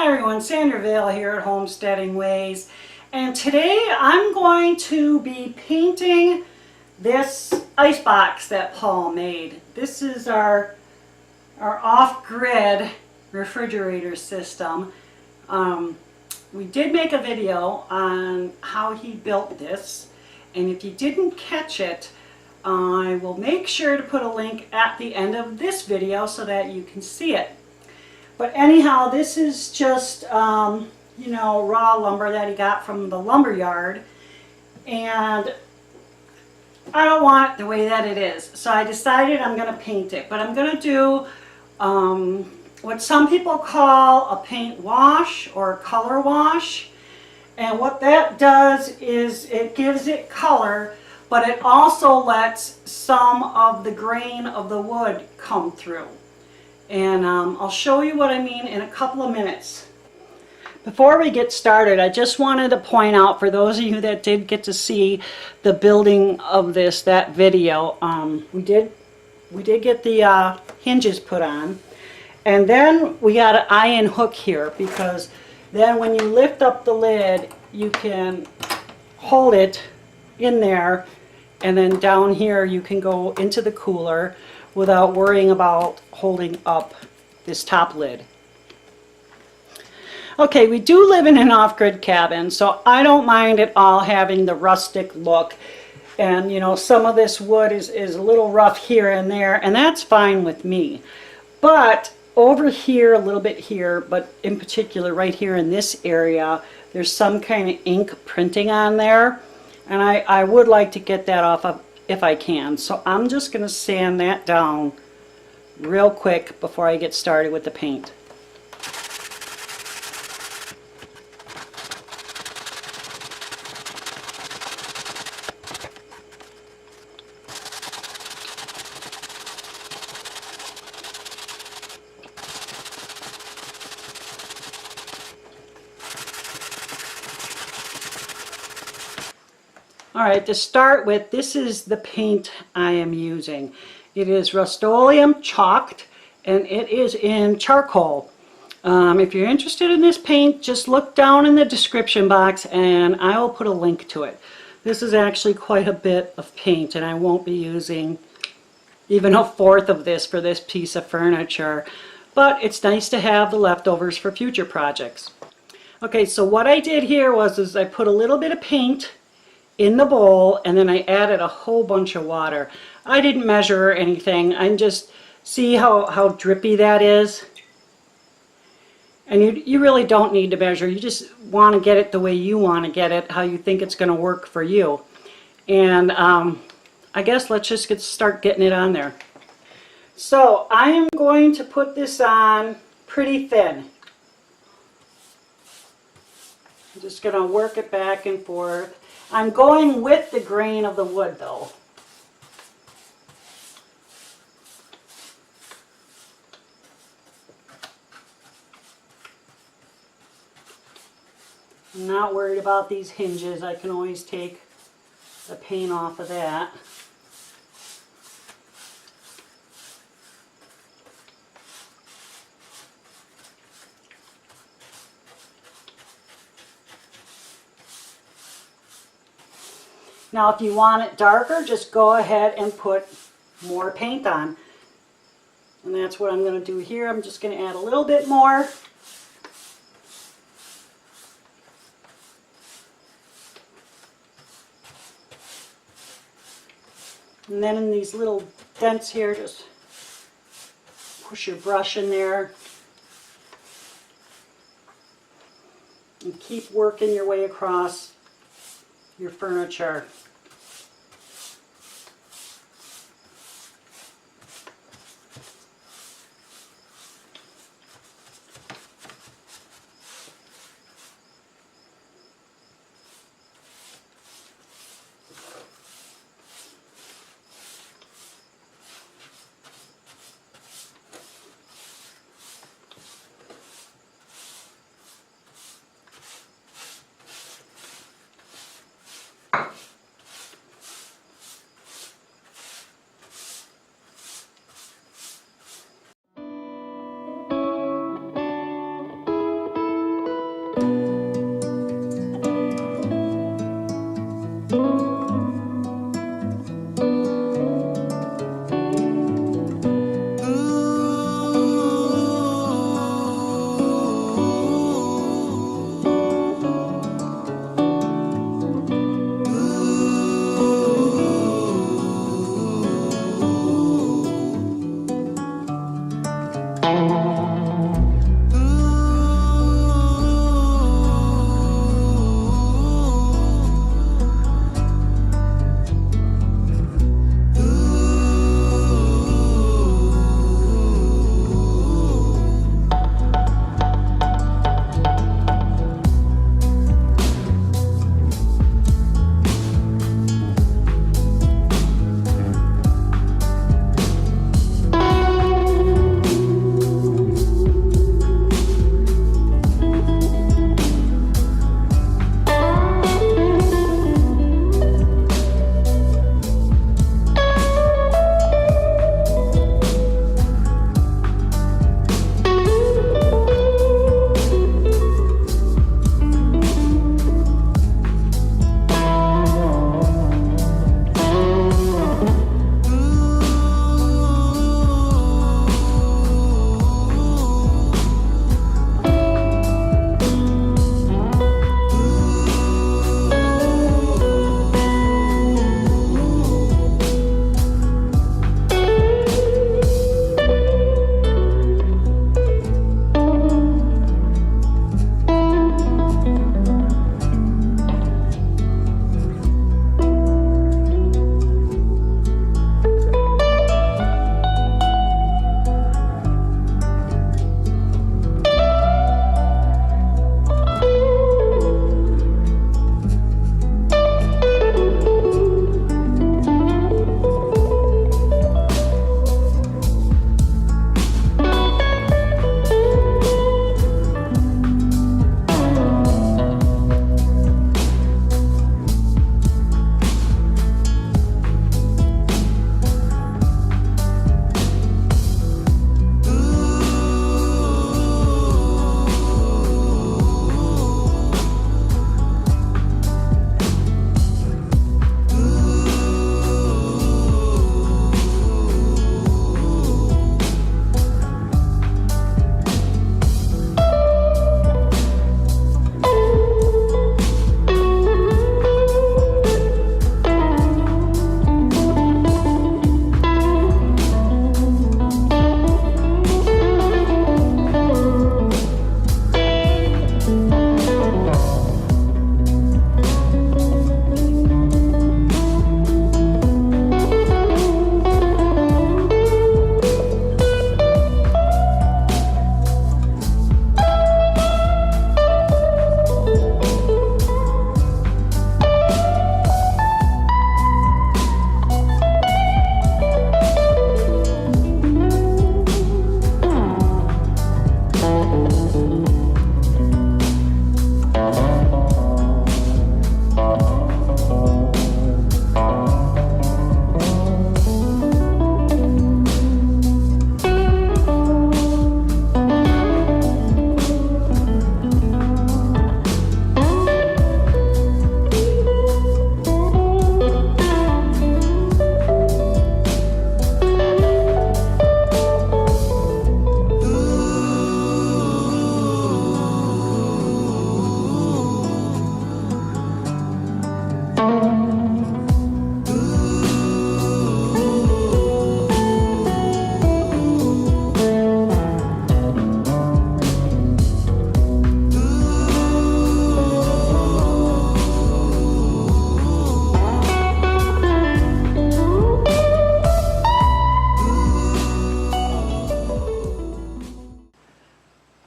Hi everyone, Sandra Vail here at Homesteading Ways, and today I'm going to be painting this ice box that Paul made. This is our off-grid refrigerator system. We did make a video on how he built this, and if you didn't catch it, I will make sure to put a link at the end of this video so that you can see it. But anyhow, this is just, you know, raw lumber that he got from the lumber yard. And I don't want it the way that it is. So I decided I'm going to paint it. But I'm going to do what some people call a paint wash or a color wash. And what that does is it gives it color, but it also lets some of the grain of the wood come through. And I'll show you what I mean in a couple of minutes. Before we get started, I just wanted to point out, for those of you that did get to see the building of that video, we did get the hinges put on, and then we got an iron hook here, because then when you lift up the lid, you can hold it in there, and then down here you can go into the cooler without worrying about holding up this top lid. Okay, we do live in an off-grid cabin, so I don't mind at all having the rustic look. And you know, some of this wood is a little rough here and there, and that's fine with me. But over here, a little bit here, but in particular right here in this area, there's some kind of ink printing on there, and I would like to get that off of if I can. So I'm just going to sand that down real quick before I get started with the paint. Alright, to start with, this is the paint I am using. It is Rust-Oleum chalked, and it is in charcoal. If you're interested in this paint, just look down in the description box and I will put a link to it. This is actually quite a bit of paint, and I won't be using even a fourth of this for this piece of furniture. But it's nice to have the leftovers for future projects. Okay, so what I did here was I put a little bit of paint in the bowl, and then I added a whole bunch of water. I didn't measure anything. I just see how drippy that is. And you really don't need to measure. You just want to get it the way you want to get it, how you think it's going to work for you. And I guess let's just start getting it on there. So I am going to put this on pretty thin. I'm just going to work it back and forth. I'm going with the grain of the wood though. I'm not worried about these hinges. I can always take the paint off of that. Now if you want it darker, just go ahead and put more paint on. And that's what I'm going to do here. I'm just going to add a little bit more. And then in these little dents here, just push your brush in there. And keep working your way across your furniture.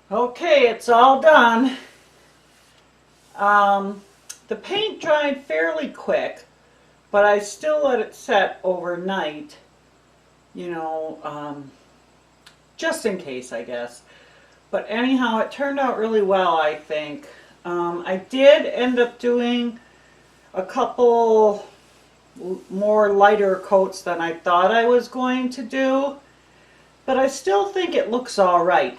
Okay, it's all done. The paint dried fairly quick, but I still let it set overnight, you know, just in case, I guess. But anyhow, it turned out really well, I think. I did end up doing a couple more lighter coats than I thought I was going to do, but I still think it looks all right.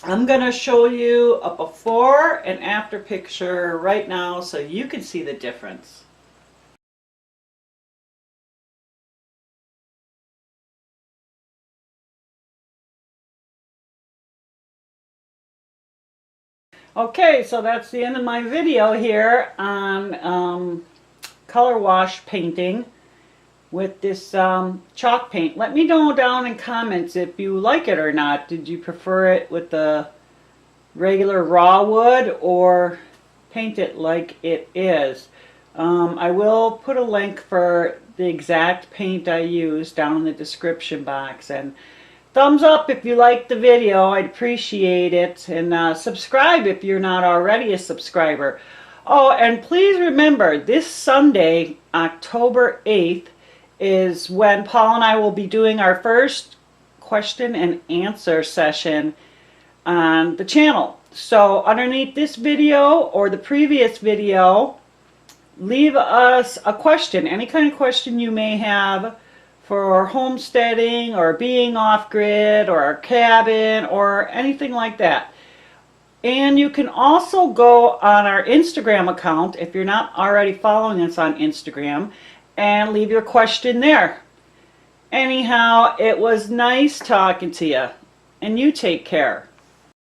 I'm going to show you a before and after picture right now so you can see the difference. Okay, so that's the end of my video here on color wash painting with this chalk paint. Let me know down in comments if you like it or not. Did you prefer it with the regular raw wood or paint it like it is? I will put a link for the exact paint I use down in the description box. And thumbs up if you like the video, I'd appreciate it. And subscribe if you're not already a subscriber. Oh, and please remember, this Sunday, October 8th, is when Paul and I will be doing our first question and answer session on the channel. So underneath this video or the previous video, leave us a question, any kind of question you may have for homesteading or being off-grid or our cabin or anything like that. And you can also go on our Instagram account if you're not already following us on Instagram and leave your question there. Anyhow, it was nice talking to you, and you take care.